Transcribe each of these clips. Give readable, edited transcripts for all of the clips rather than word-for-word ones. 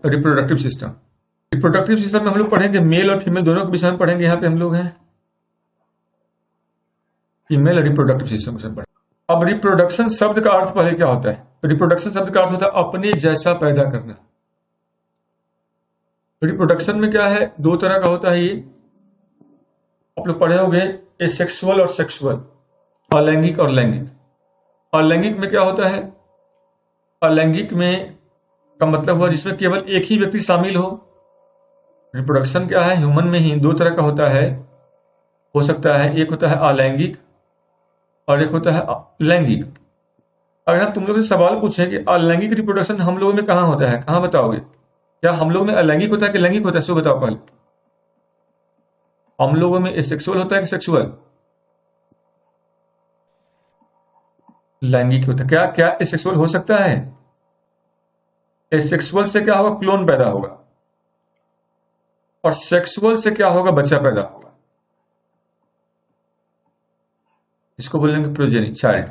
Reproductive system. Reproductive system में हम लोग पढ़ेंगे मेल और फीमेल दोनों के विषय में पढ़ेंगे। यहाँ पे हम लोग हैं फीमेल रिप्रोडक्टिव सिस्टम के पढ़ेंगे। अब रिप्रोडक्शन शब्द का अर्थ पहले क्या होता है? रिप्रोडक्शन शब्द का अर्थ होता है अपने जैसा पैदा करना। रिप्रोडक्शन में क्या है, दो तरह का होता है। ये आप लोग पढ़े होंगे, एसेक्सुअल और सेक्सुअल, अलैंगिक और लैंगिक। अलैंगिक में क्या होता है? अलैंगिक में का मतलब हुआ जिसमें केवल एक ही व्यक्ति शामिल हो। रिप्रोडक्शन क्या है, ह्यूमन में ही दो तरह का होता है, हो सकता है। एक होता है अलैंगिक और एक होता है लैंगिक। अगर हम तुम लोग से सवाल पूछें कि अलैंगिक रिप्रोडक्शन हम लोगों में कहाँ होता है, कहाँ बताओगे? क्या हम लोग में अलैंगिक होता है कि लैंगिक होता है? सो बताओ पहले। हम लोगों में एसेक्सुअल होता है कि सेक्सुअल? लैंगिक होता है। क्या क्या एसेक्सुअल हो सकता है? एसेक्सुअल से क्या होगा, क्लोन पैदा होगा। और सेक्सुअल से क्या होगा, बच्चा पैदा होगा। इसको बोलेंगे प्रोजेनी, चाइल्ड।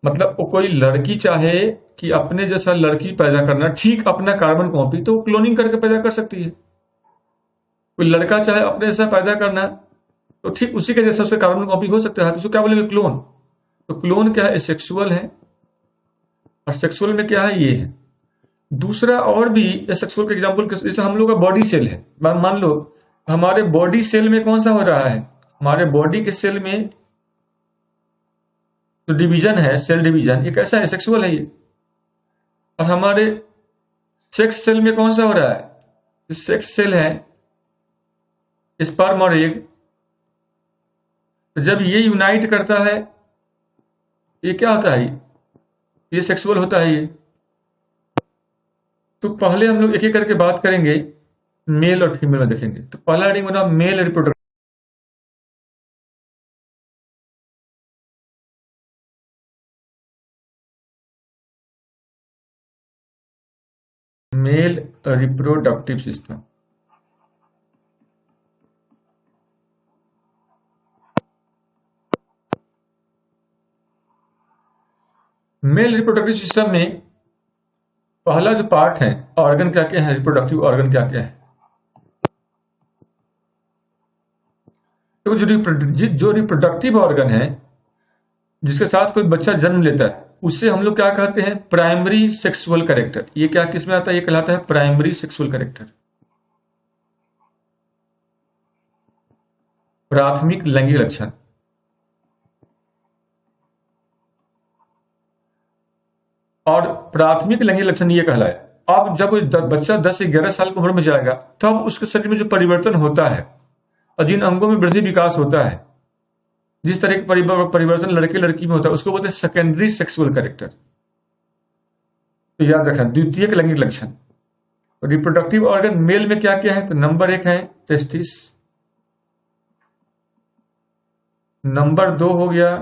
मतलब वो कोई लड़की चाहे कि अपने जैसा लड़की पैदा करना, ठीक अपना कार्बन कॉपी, तो वो क्लोनिंग करके पैदा कर सकती है। कोई लड़का चाहे अपने जैसा पैदा करना, तो ठीक उसी के जैसा उसका कार्बन कॉपी हो सकता है, तो उसको क्या बोलेंगे, क्लोन। तो क्लोन क्या है, सेक्सुअल है। और सेक्सुअल में क्या है, ये है। दूसरा और भी सेक्सुअल का एग्जाम्पल, जैसे हम लोग का बॉडी सेल है। मान लो हमारे बॉडी सेल में कौन सा हो रहा है, हमारे बॉडी के सेल में तो डिवीजन है, सेल डिवीजन, ये कैसा है, सेक्सुअल है ये। और हमारे सेक्स सेल में कौन सा हो रहा है, जो सेक्स सेल है, स्पर्म और एग। तो जब ये यूनाइट करता है, ये क्या होता है, ये सेक्सुअल होता है ये। तो पहले हम लोग एक एक करके बात करेंगे, मेल और फीमेल में देखेंगे। तो पहला हेडिंग बना male reproductive. Male reproductive system. Male reproductive system में पहला जो पार्ट है, ऑर्गन क्या क्या है, रिप्रोडक्टिव ऑर्गन क्या क्या है। तो जो रिप्रोडक्टिव ऑर्गन है, जिसके साथ कोई बच्चा जन्म लेता है, उससे हम लोग क्या कहते हैं, प्राइमरी सेक्सुअल कैरेक्टर। ये क्या किस में आता है, ये कहलाता है प्राइमरी सेक्सुअल कैरेक्टर, प्राथमिक लैंगिक लक्षण। और प्राथमिक लैंगिक लक्षण ये कहलाए। अब जब बच्चा 10 से 11 साल की उम्र में जाएगा, तब उसके शरीर में जो परिवर्तन होता है और जिन अंगों में वृद्धि विकास होता है, जिस तरह के परिवर्तन लड़के लड़की में होता है, उसको बोलते हैं सेकेंडरी सेक्सुअल कैरेक्टर। तो याद रखना, द्वितीयक लैंगिक लक्षण। रिप्रोडक्टिव ऑर्गन मेल में क्या क्या है, तो नंबर 1 है टेस्टिस, नंबर 2 हो गया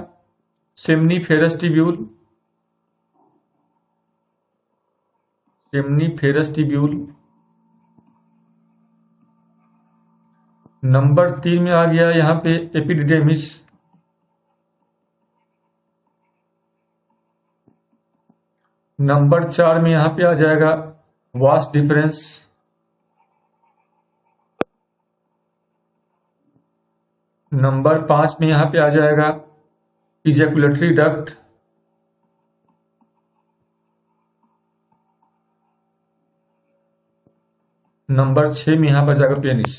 seminiferous tubule, seminiferous tubule. Number 3 में आ गया यहां पे एपिडिडेमिस, नंबर 4 में यहां पे आ जाएगा वास डिफरेंस, नंबर 5 में यहां पे आ जाएगा इजैकुलेटरी डक्ट, नंबर 6 में यहां पर जाएगा पेनिस।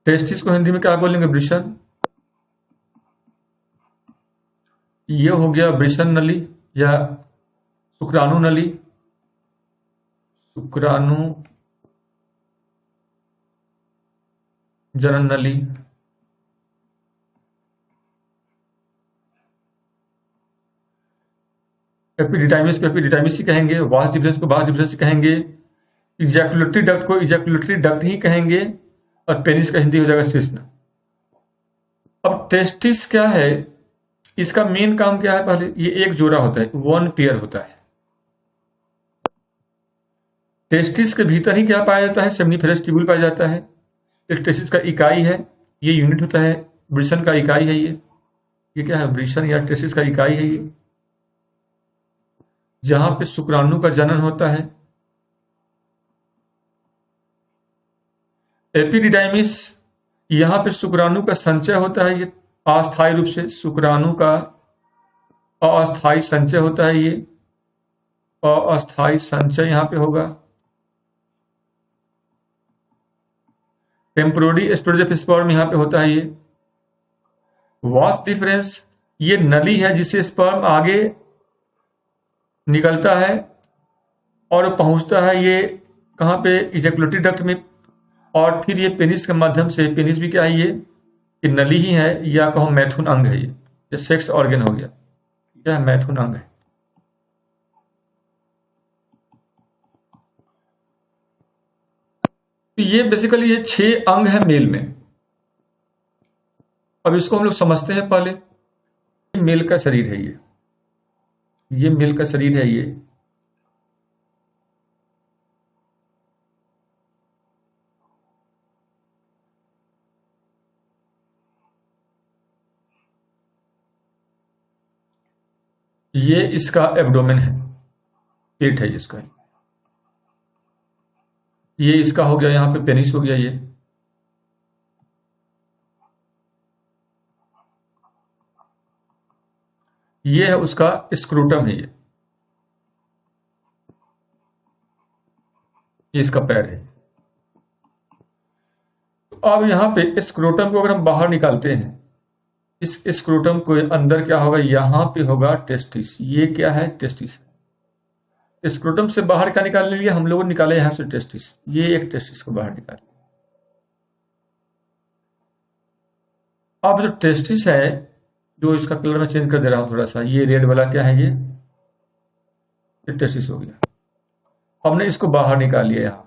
टेस्टिस को हिंदी में क्या बोलेंगे, वृषण। ये हो गया वृषण नली या शुक्राणु नली, शुक्राणु जनन नली। एपिडिडाइमिस को एपिडिडाइमिस ही कहेंगे, वास डिफरेंस को वास डिफरेंस कहेंगे, इजैकुलेटरी डक्ट को इजैकुलेटरी डक्ट ही कहेंगे, और पेनिस का हिंदी हो जाएगा शिश्न। अब टेस्टिस क्या है, इसका मेन काम क्या है, पहले ये एक जोड़ा होता है, वन पेयर होता है। टेस्टिस के भीतर ही क्या पाया जाता है, सेमनीफेरस ट्यूब्यूल पाया जाता है। एक टेस्टिस का इकाई है, ये यूनिट होता है, वृषण का इकाई है ये क्या है, वृषण या टेस्टिस का इकाई है ये। जहां पे शुक्राणु का जनन होता है। एपिडिडाइमिस, यहां पे शुक्राणु का संचय होता है, ये अस्थायी रूप से शुक्राणु का अस्थायी संचय होता है, ये अस्थायी संचय यहां पे होगा। टेम्पोररी स्टोरेज ऑफ स्पर्म यहां पे होता है। ये वास डिफरेंस, ये नली है जिससे स्पर्म आगे निकलता है और पहुंचता है ये कहां पे, इजैकुलेटरी डक्ट में, और फिर ये पेनिस के माध्यम से, पेनिस भी क्या है, ये नली ही है, या कहो मैथुन अंग है, ये सेक्स ऑर्गन हो गया, क्या है, मैथुन अंग है। तो ये बेसिकली ये 6 अंग है मेल में। अब इसको हम लोग समझते हैं पहले। मेल का शरीर है ये मेल का शरीर है ये। ये इसका एब्डोमेन है, पेट है इसका। ये इसका हो गया, यहां पे पेनिस हो गया ये है उसका स्क्रोटम है, ये इसका पैर है। तो अब यहां पे स्क्रोटम को अगर हम बाहर निकालते हैं, इस स्क्रोटम को अंदर क्या होगा, यहां पे होगा टेस्टिस। ये क्या है, टेस्टिस है। स्क्रोटम से बाहर क्या निकालने लिए हम लोगों ने निकाले यहां से टेस्टिस, ये एक टेस्टिस को बाहर निकाले। अब जो टेस्टिस है, जो इसका कलर मैं चेंज कर दे रहा हूं थोड़ा सा, ये रेड वाला क्या है, ये टेस्टिस हो गया। हमने इसको बाहर निकाल लिया यहां।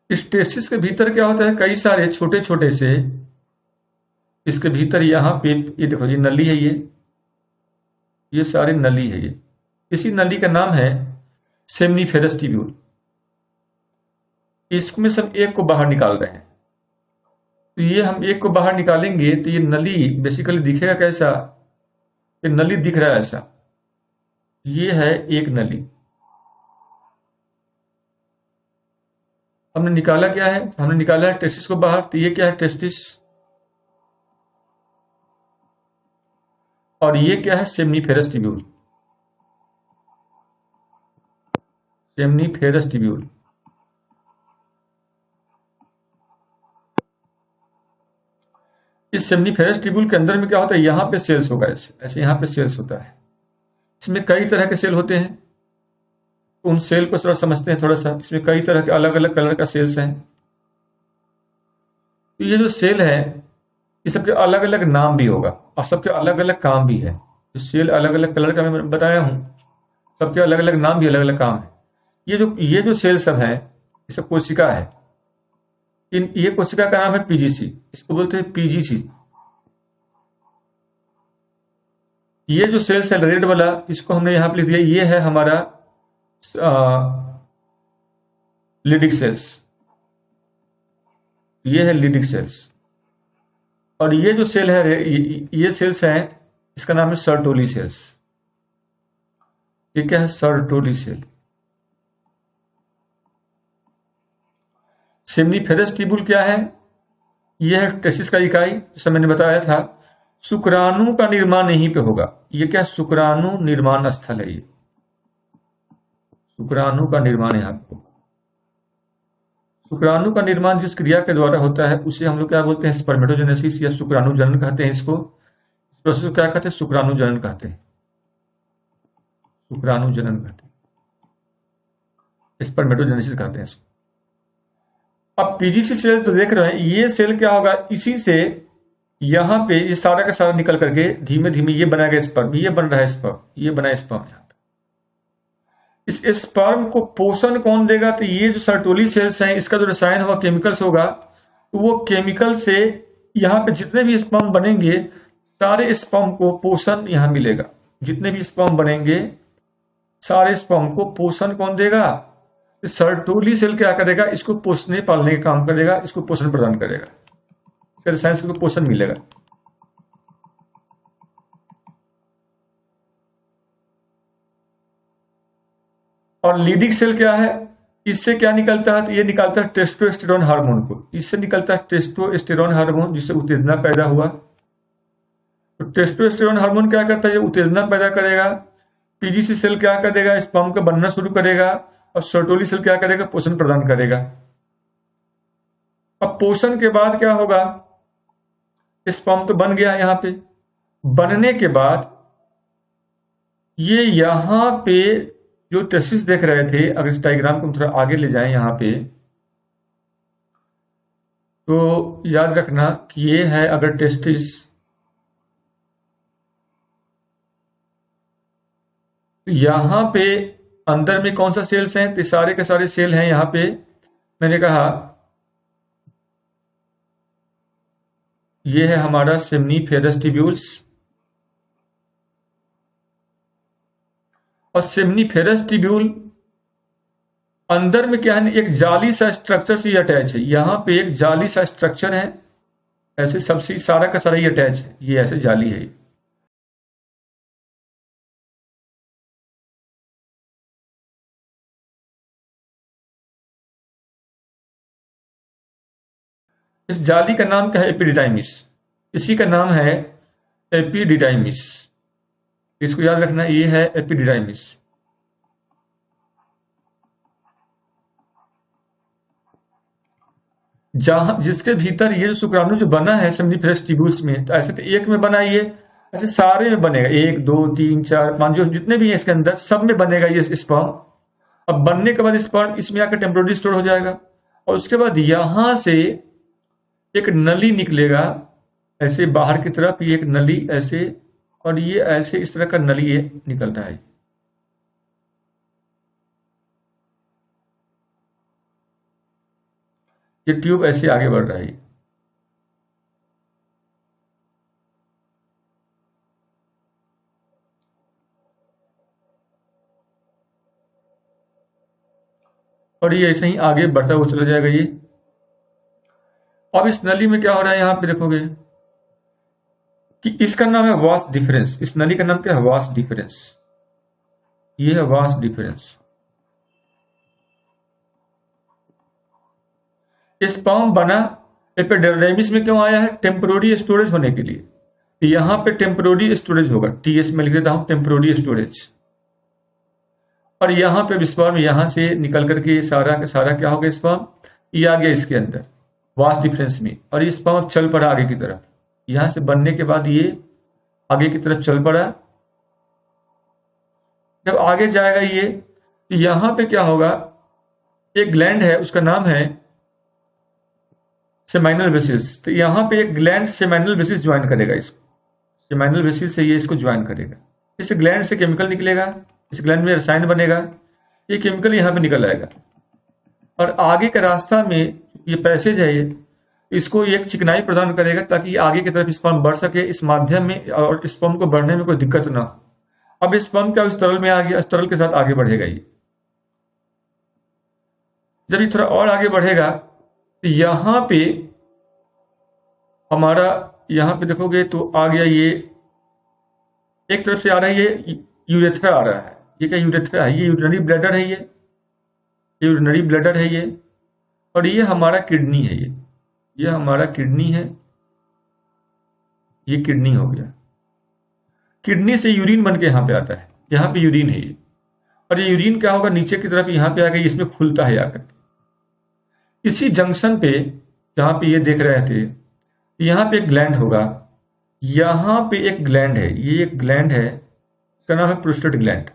इस टेस्टिस के भीतर क्या होता है, कई सारे छोटे छोटे से, इसके भीतर यहां पे ये देखो, ये नली है, ये सारे नली है। ये इसी नली का नाम है सेमनीफेरस ट्यूब्यूल। इसमें सब एक को बाहर निकाल रहे हैं। तो ये हम एक को बाहर निकालेंगे तो ये नली बेसिकली दिखेगा कैसा, ये नली दिख रहा है ऐसा। ये है एक नली। हमने निकाला क्या है, हमने निकाला है टेस्टिस को बाहर। तो ये क्या है, टेस्टिस, और ये क्या है, सेमनीफेरस ट्यूब्यूल। Seminiferous tubule. इस सेमनीफेरस ट्यूब्यूल के अंदर में क्या होता है, यहां पे सेल्स होगा, ऐसे यहां पे सेल्स होता है। इसमें कई तरह के सेल होते हैं, उन सेल को थोड़ा समझते हैं थोड़ा सा। इसमें कई तरह के अलग अलग कलर का सेल्स हैं। तो ये जो सेल है, ये सबके अलग अलग नाम भी होगा और सबके अलग अलग काम भी है। जो सेल अलग अलग कलर का मैं बताया हूं, सबके अलग अलग नाम भी, अलग अलग काम है। ये जो सेल सब है, ये सब कोशिका है। ये कोशिका का नाम है पीजीसी, इसको बोलते हैं पीजीसी। ये जो सेल्स है रेड वाला, इसको हमने यहां पर लिख दिया, ये है हमारा लीडिक सेल्स। ये है लीडिक सेल्स। और ये जो सेल है, ये सेल्स हैं, इसका नाम है सर्टोली सेल्स। ये क्या है, सर्टोली सेल। सेमनीफेरस ट्यूब्यूल क्या है, यह है टेस्टिस का इकाई, जैसा मैंने बताया था। शुक्राणु का निर्माण यहीं पे होगा। ये क्या, शुक्राणु निर्माण स्थल है। ये शुक्राणु का निर्माण यहां पे। शुक्राणु का निर्माण जिस क्रिया के द्वारा होता है उसे हम लोग क्या बोलते हैं, स्पर्मेटोजेनेसिस या शुक्राणु जनन कहते हैं। इसको प्रोसेस को क्या कहते हैं, शुक्राणु जनन कहते हैं। शुक्राणु जनन कहते हैं, स्पर्मेटोजेनेसिस कहते हैं इसको। अब पीजीसी सेल तो देख रहे हैं, ये सेल क्या होगा, इसी से यहां पे ये सारा का सारा निकल करके धीमे धीमे ये बनाएगा स्पर्म, ये बन रहा है स्पर्म, ये बना है स्पर्म। यहां पे इस स्पर्म को पोषण कौन देगा, तो ये जो सर्टोली सेल्स हैं, इसका जो रसायन होगा, केमिकल्स होगा, तो वो केमिकल से यहां पे जितने भी स्पर्म बनेंगे, सारे स्पर्म को पोषण यहां मिलेगा। जितने भी स्पर्म बनेंगे, सारे स्पर्म को पोषण कौन देगा, सर्टोली सेल क्या करेगा, इसको पोषने पालने का काम करेगा, इसको पोषण प्रदान करेगा, रसायन से पोषण मिलेगा। और लीडिंग सेल क्या है, इससे क्या निकलता है, तो ये निकलता है टेस्टोस्टेरोन हार्मोन को, इससे निकलता है टेस्टोस्टेरोन हार्मोन, जिससे उत्तेजना पैदा हुआ। तो टेस्टोस्टेरोन हार्मोन क्या करता है, ये उत्तेजना पैदा करेगा। पीजीसी सेल क्या करेगा, स्पर्म का बनना शुरू करेगा, और सर्टोली सेल क्या करेगा, पोषण प्रदान करेगा। अब पोषण के बाद क्या होगा, स्पर्म तो बन गया यहां पे, बनने के बाद ये यहां पे जो टेस्टिस देख रहे थे, अगर इस डायग्राम को थोड़ा आगे ले जाएं यहां पे, तो याद रखना कि ये है अगर टेस्टिस, यहां पे अंदर में कौन सा सेल्स हैं, तो सारे के सारे सेल हैं यहां पे। मैंने कहा ये है हमारा सेमनीफेरस ट्यूब्यूल्स, और सेमनीफेरस ट्यूब्यूल अंदर में क्या है, एक जाली सा स्ट्रक्चर से अटैच है। यहां पे एक जाली सा स्ट्रक्चर है, ऐसे सबसे सारा का सारा ही अटैच है, ये ऐसे जाली है। इस जाली का नाम क्या है, एपिडिडाइमिस, इसी का नाम है एपिडिडाइमिस, इसको याद रखना, ये है एपिडिडाइमिस। जहां जिसके भीतर ये जो शुक्राणु जो बना है सेमनीफेरस ट्यूब्यूल्स में, तो ऐसे तो एक में बना, ये ऐसे सारे में बनेगा, 1 2 3 4 5 जो जितने भी हैं इसके अंदर सब में बनेगा ये स्पर्म। अब बनने के बाद स्पर्म इसमें आकर टेम्पोररी स्टोर हो जाएगा, और उसके बाद यहां से एक नली निकलेगा ऐसे बाहर की तरफ, ये एक नली ऐसे, और ये ऐसे इस तरह का नली ये निकल रहा है। ये ट्यूब ऐसे आगे बढ़ रहा है, और ये ऐसे ही आगे बढ़ता हुआ चला जाएगा ये। अब इस नली में क्या हो रहा है, यहां पे देखोगे कि इसका नाम है वास डिफरेंस, इस नली का नाम क्या है, वास डिफरेंस, ये है वास डिफरेंस। स्पर्म बना एपिडिडाइमिस में क्यों आया है, टेम्पोररी स्टोरेज होने के लिए, यहां पे टेम्पोररी स्टोरेज होगा, टीएस में लिख देता हूं, टेम्पोररी स्टोरेज। और यहां पे स्पर्म यहां से निकल करके सारा का सारा क्या होगा, स्पर्म ये आ गया इसके अंदर वास डिफरेंस में, और ये स्पर्म चल पड़ा आगे की तरफ, यहां से बनने के बाद ये आगे की तरफ चल पड़ा। जब आगे जाएगा ये, तो यहां पे क्या होगा, एक ग्लैंड है उसका नाम है सेमाइनल वेसिस, तो यहां पे एक ग्लैंड सेमाइनल वेसिस ज्वाइन करेगा इसको, सेमाइनल वेसिस से ये इसको ज्वाइन करेगा, इस ग्लैंड से केमिकल निकलेगा, इस ग्लैंड में रसायन बनेगा, ये केमिकल यहां पे निकल आएगा, और आगे का रास्ता में ये पैसेज है, ये इसको एक चिकनाई प्रदान करेगा ताकि आगे की तरफ स्पर्म बढ़ सके इस माध्यम में, और स्पर्म को बढ़ने में कोई दिक्कत ना हो। अब स्पर्म क्या इस तरल में आ गया, इस तरल के साथ आगे बढ़ेगा ये। जब ये थोड़ा और आगे बढ़ेगा, तो यहां पे हमारा, यहां पे देखोगे तो आ गया ये, एक तरफ से आ रहा है ये यूरेथ्रा आ रहा है, ये क्या यूरेथ्रा है, ये यूरिनरी ब्लैडर है, ये यूरिनरी ब्लैडर है ये, और ये हमारा किडनी है, ये हमारा किडनी है, ये किडनी हो गया। किडनी से यूरिन बन के यहां पे आता है, यहां पे यूरिन है ये, और ये यूरिन क्या होगा, नीचे की तरफ यहां पे आ गया, इसमें खुलता है आकर। इसी जंक्शन पे जहां पे ये देख रहे थे, यहां पे एक ग्लैंड होगा, यहां पे एक ग्लैंड है, ये एक ग्लैंड है, इसका नाम है प्रोस्टेट ग्लैंड।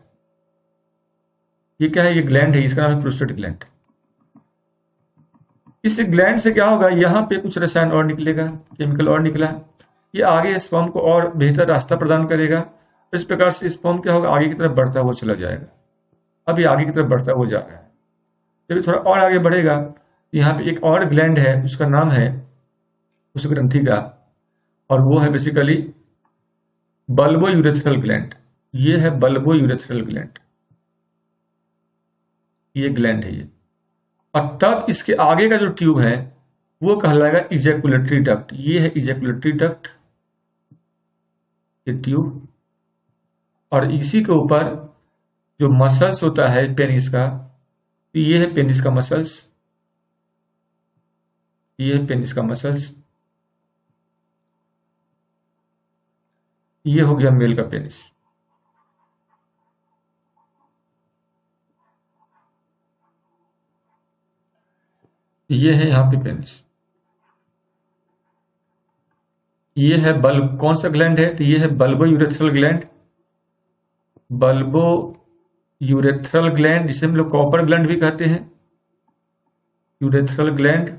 ये क्या है, ये ग्लैंड है, इसका नाम है प्रोस्टेट ग्लैंड। इस ग्लैंड से क्या होगा, यहां पे कुछ रसायन और निकलेगा, केमिकल और निकला, ये आगे स्पर्म को और बेहतर रास्ता प्रदान करेगा। इस प्रकार से स्पर्म क्या होगा, आगे की तरफ बढ़ता हुआ चला जाएगा। अब ये आगे की तरफ बढ़ता हुआ जा रहा है, जब थोड़ा और आगे बढ़ेगा, यहाँ पे एक और ग्लैंड है, उसका नाम है उस ग्रंथि का, और वो है बेसिकली बल्बो यूरेथ्रल ग्लैंड। ये है बल्बो यूरेथ्रल ग्लैंड, ये ग्लैंड है ये। और तब इसके आगे का जो ट्यूब है वो कहलाएगा इजैकुलेटरी डक्ट। ये है इजैकुलेटरी डक्ट, ये ट्यूब, और इसी के ऊपर जो मसल्स होता है पेनिस का, ये है पेनिस का मसल्स, ये है पेनिस का मसल्स, ये हो गया मेल का पेनिस। ये है यहां पे पेनिस। ये है बल्ब, कौन सा ग्लैंड है? तो ये है bulbo urethral gland, bulbo urethral gland, जिसे हम लोग कॉपर ग्लैंड भी कहते हैं, यूरेथ्रल ग्लैंड।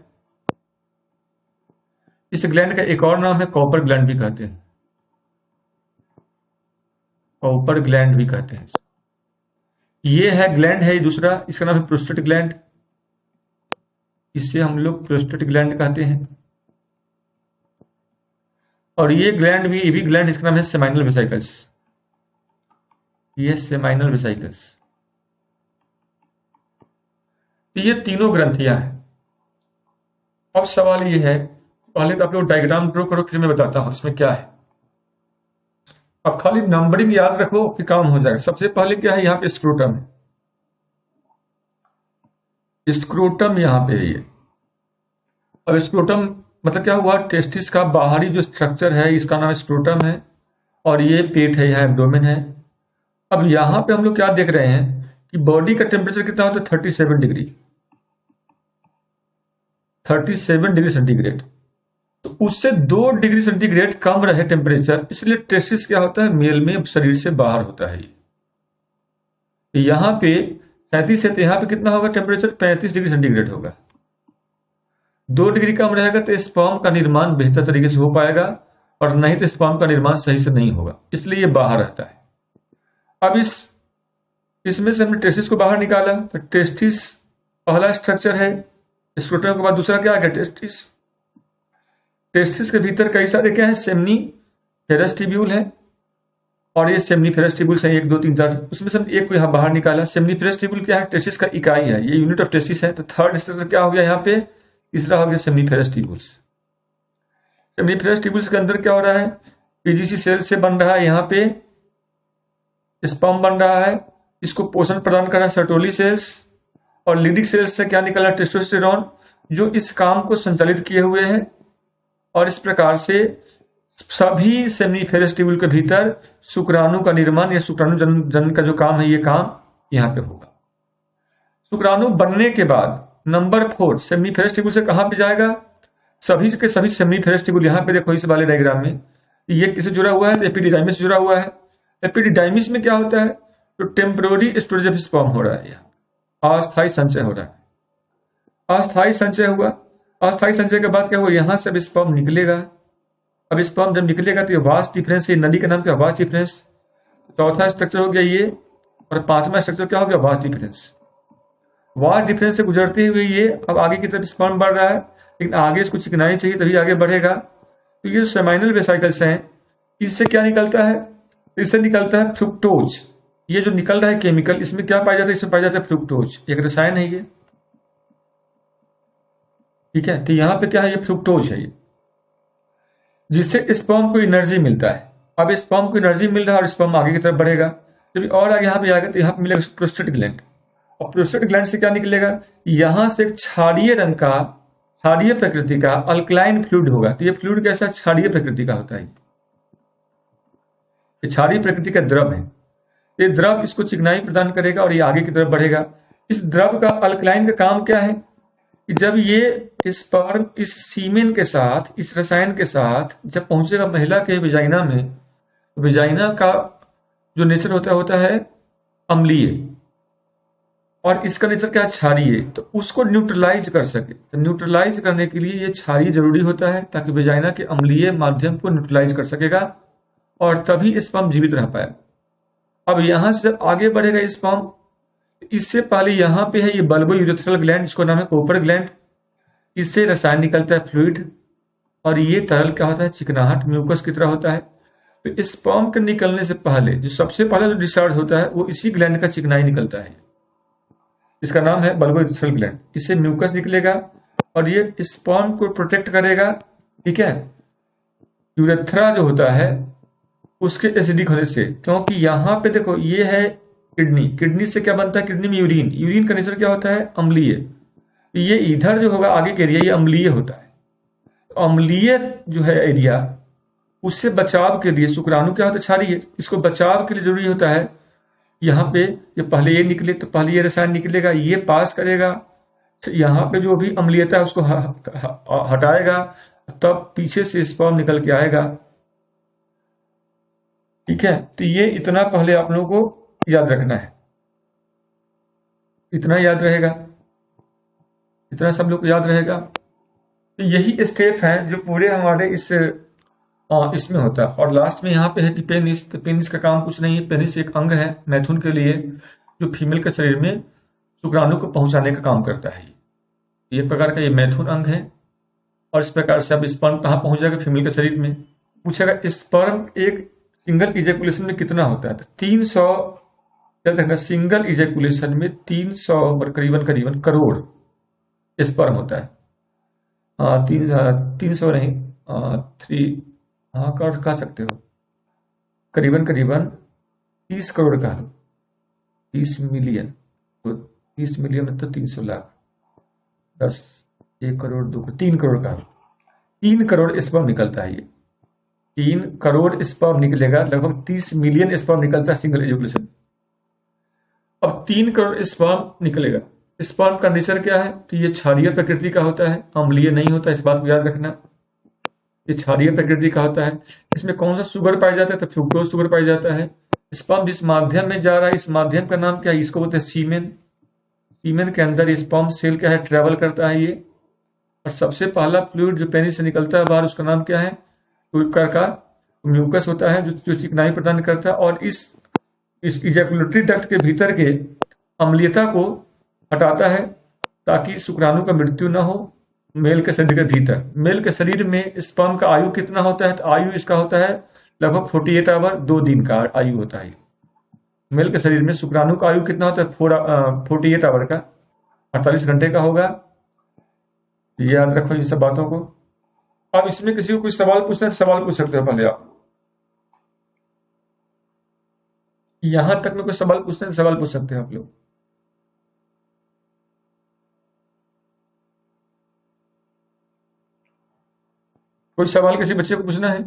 इस ग्लैंड का एक और नाम है कॉपर ग्लैंड भी कहते हैं, कॉपर ग्लैंड भी कहते हैं। ये है ग्लैंड है दूसरा, इसका नाम है प्रोस्टेट ग्लैंड, इसे हम लोग प्रोस्टेट ग्लैंड कहते हैं। और ये ग्लैंड भी, ये भी ग्लैंड, इसका नाम है सेमाइनल वेसिकल्स, ये सेमाइनल वेसिकल्स। तो ये तीनों ग्रंथियां हैं। अब सवाल ये है, पहले तो आप लोग डायग्राम ड्रॉ करो, फिर मैं बताता हूं इसमें क्या है। अब खाली नंबरिंग याद रखो कि काम हो जाएगा। सबसे पहले क्या है, यहाँ पे स्क्रोटम है, स्क्रोटम यहाँ पे है ये। अब स्क्रोटम मतलब क्या हुआ, टेस्टिस का बाहरी जो स्ट्रक्चर है इसका नाम स्क्रोटम है, और ये पेट है, यहाँ एब्डोमेन है। अब यहां पे हम लोग क्या देख रहे हैं कि बॉडी का टेम्परेचर कितना होता है, 37 डिग्री, 37 डिग्री सेंटीग्रेड। तो उससे 2 डिग्री सेंटीग्रेड कम रहे टेम्परेचर, इसलिए टेस्टिस क्या होता है, मेल में शरीर से बाहर होता है। यहां पे 37 है, तो यहां पे कितना होगा टेम्परेचर, 35 डिग्री सेंटीग्रेड होगा। 2 डिग्री कम रहेगा तो स्पर्म का निर्माण बेहतर तरीके से हो पाएगा, और नहीं तो स्पर्म का निर्माण सही से नहीं होगा, इसलिए ये बाहर रहता है। अब इसमें से हमने टेस्टिस को बाहर निकाला, तो टेस्टिस पहला स्ट्रक्चर है, स्क्रोटम के बाद दूसरा क्या आ गया, टेस्टिस। टेस्टिस के भीतर कई सारे क्या है, सेमनीफेरस ट्यूब्यूल है, और ये सेमनीफेरस ट्यूब्यूल है 1 2 3 4, उसमें से हम एक को यहां बाहर निकाला। सेमनीफेरस ट्यूब्यूल क्या है, टेस्टिस का इकाई है, ये यूनिट ऑफ टेस्टिस है। तो थर्ड स्ट्रक्चर क्या हो गया यहाँ पे, तीसरा हो गया सेमनीफेरस ट्यूब्यूल्स। सेमनीफेरस ट्यूब्यूल्स के अंदर क्या हो रहा है, पीजीसी सेल से बन रहा है, यहाँ पे स्पर्म बन रहा है, इसको पोषण प्रदान कर रहा है सर्टोली सेल्स, और लीडिक सेल्स से क्या निकला, टेस्टोस्टेरोन, जो इस काम को संचालित किए हुए हैं। और इस प्रकार से सभी सेमनीफेरस ट्यूब्यूल के भीतर शुक्राणु का निर्माण या शुक्राणु जन्म का जो काम है, ये काम यहां पे होगा। शुक्राणु बनने के बाद नंबर 4 सेमनीफेरस ट्यूब्यूल से कहां पे जाएगा, सभी के सभी सेमनीफेरस ट्यूब्यूल, यहां पे देखो इस वाले डायग्राम में ये किससे जुड़ा हुआ है, एपिडिडाइमिस से जुड़ा हुआ है। एपिडिडाइमिस में क्या होता है, तो टेम्पररी स्टोरेज ऑफ स्पर्म हो रहा है, यहाँ अस्थायी संचय हो रहा है। अस्थायी संचय हुआ, अस्थायी संचय के बाद क्या हुआ, यहां से अब स्पर्म निकलेगा। अब स्पर्म जब निकलेगा तो ये वास्ट डिफरेंस, ये नदी का नाम क्या, वास्ट डिफरेंस। चौथा स्ट्रक्चर हो गया ये, और पांचवा स्ट्रक्चर क्या हो गया, वास्ट डिफरेंस। वास्ट डिफरेंस से गुजरते हुए ये अब आगे की तरफ स्पर्म बढ़ रहा है, लेकिन आगे इसको चिकनाई चाहिए तभी आगे बढ़ेगा। तो ये जो सेमाइनल वेसिकल्स हैं, इससे क्या निकलता है, इससे निकलता है फ्रुक्टोज। ये जो निकल रहा है केमिकल, इसमें क्या पाया जाता है, इसमें पाया जाता है फ्रुक्टोज, एक रसायन है ये, ठीक है। तो यहां पे क्या है, ये फ्रुक्टोज है ये, जिससे स्पर्म को एनर्जी मिलता है। अब स्पर्म को एनर्जी मिल रहा है और स्पर्म आगे की तरफ बढ़ेगा। जब और आगे यहां पे आएगा तो यहां पे मिलेगा प्रोस्टेट ग्लैंड, और प्रोस्टेट ग्लैंड से क्या निकलेगा, यहां से एक क्षारीय रंग का, क्षारीय प्रकृति का अल्कलाइन फ्लूइड होगा। तो ये फ्लूइड कैसा, क्षारीय प्रकृति का होता है, ये क्षारीय प्रकृति का द्रव है। ये द्रव इसको चिकनाई प्रदान करेगा और ये आगे की तरफ बढ़ेगा। इस द्रव का, अल्कलाइन का काम क्या है कि जब ये स्पर्म इस सीमेन के साथ, इस रसायन के साथ जब पहुंचेगा महिला के विजाइना में, तो विजाइना का जो नेचर होता है अम्लीय, और इसका नेचर क्या, क्षारीय। तो उसको न्यूट्रलाइज कर सके, तो न्यूट्रलाइज करने के लिए ये क्षारीय जरूरी होता है, ताकि विजाइना के अम्लीय माध्यम को न्यूट्रलाइज कर सकेगा, और तभी स्पर्म जीवित रह पाएगा। अब यहां से जब आगे बढ़ेगा स्पर्म, इससे पहले यहां पे है ये बल्बो यूरेथ्रल ग्लैंड, जिसको नाम है कॉपर ग्लैंड। इससे रसायन निकलता है फ्लूइड, और ये तरल क्या होता है, चिकनाहट म्यूकस की तरह होता है। तो स्पर्म के निकलने से पहले जो सबसे पहले जो डिस्चार्ज होता है, वो इसी ग्लैंड का चिकनाई निकलता है, इसका नाम है बल्बो यूरेथ्रल ग्लैंड। इससे म्यूकस निकलेगा और ये स्पर्म को प्रोटेक्ट करेगा, ठीक है, यूरेथ्रा जो होता है उसके एसिडिक होने से। क्योंकि यहां पे देखो ये है किडनी, किडनी से क्या बनता है, किडनी में यूरिन, यूरिन का नेचर क्या होता है, अम्लीय। ये इधर जो होगा आगे के एरिया ये अम्लीय होता है। तो अम्लीय जो है एरिया, उससे बचाव के लिए शुक्राणु क्या होता है, क्षारीय, इसको बचाव के लिए जरूरी होता है यहाँ पे ये पहले ये निकले, तो पहले ये रसायन निकलेगा, ये पास करेगा, यहाँ पे जो भी अम्लीयता है उसको हटाएगा, तब पीछे से स्पर्म निकल के आएगा। ठीक है, तो ये इतना पहले आप लोगों को याद रखना है, इतना याद रहेगा, इतना सब लोग को याद रहेगा। तो यही स्टेप है जो पूरे हमारे इसमें होता है। और लास्ट में यहाँ पे है कि पेनिस, तो पेनिस का काम कुछ नहीं है, पेनिस एक अंग है मैथुन के लिए जो फीमेल के शरीर में शुक्राणु को पहुंचाने का काम करता है। ये प्रकार का ये मैथुन अंग है। और इस प्रकार से अब स्पर्म कहाँ पहुंच जाएगा, फीमेल के शरीर में। पूछेगा स्पर्म एक सिंगल इजेकुलेशन में कितना होता है, तो 300, याद रखना सिंगल इजेकुलेशन में 300 करीबन करोड़ स्पर्म होता है। 300 नहीं, 3, हाँ कह सकते हो, करीबन 30 करोड़ का लो, 30 मिलियन, तो 30 मिलियन मतलब 300 लाख, 10, 1 करोड़, 2 करोड़, 3 करोड़ का लो, 3 करोड़ स्पर्म निकलता है। ये 3 करोड़ स्पर्म निकलेगा, लगभग 30 मिलियन स्पर्म निकलता है सिंगल एजुकेशन। अब 3 करोड़ स्पर्म निकलेगा, स्पर्म का नेचर क्या है, तो ये क्षारीय प्रकृति का होता है, अम्लीय नहीं होता, इस बात को याद रखना। ये क्षारीय प्रकृति का होता है। इसमें कौन सा शुगर पाया जाता है, तो फ्रुक्टोज शुगर पाया जाता है। स्पर्म जिस माध्यम में जा रहा है, इस माध्यम का नाम क्या है, इसको बोलते हैं सीमेन। सीमेन के अंदर स्पर्म सेल क्या है, ट्रेवल करता है ये। और सबसे पहला फ्लूइड जो पेनिस से निकलता है बाहर, उसका नाम क्या है, का म्यूकस होता है जो चिकनाई प्रदान करता है, और इस इजैकुलेटरी डक्ट के भीतर के अम्लीयता को हटाता है ताकि शुक्राणु का मृत्यु न हो। मेल के शरीर के भीतर, मेल के शरीर में स्पर्म का आयु कितना होता है, तो आयु इसका होता है लगभग 48 आवर, 2 दिन का आयु होता है। मेल के शरीर में शुक्राणु का आयु कितना होता है, 48 आवर का, 48 घंटे का होगा। ये याद रखो इन सब बातों को। अब इसमें किसी को कोई सवाल पूछना है, सवाल पूछ सकते हो पहले आप। यहां तक में कोई सवाल पूछना है, सवाल पूछ सकते हो आप लोग। कोई सवाल किसी बच्चे को पूछना है?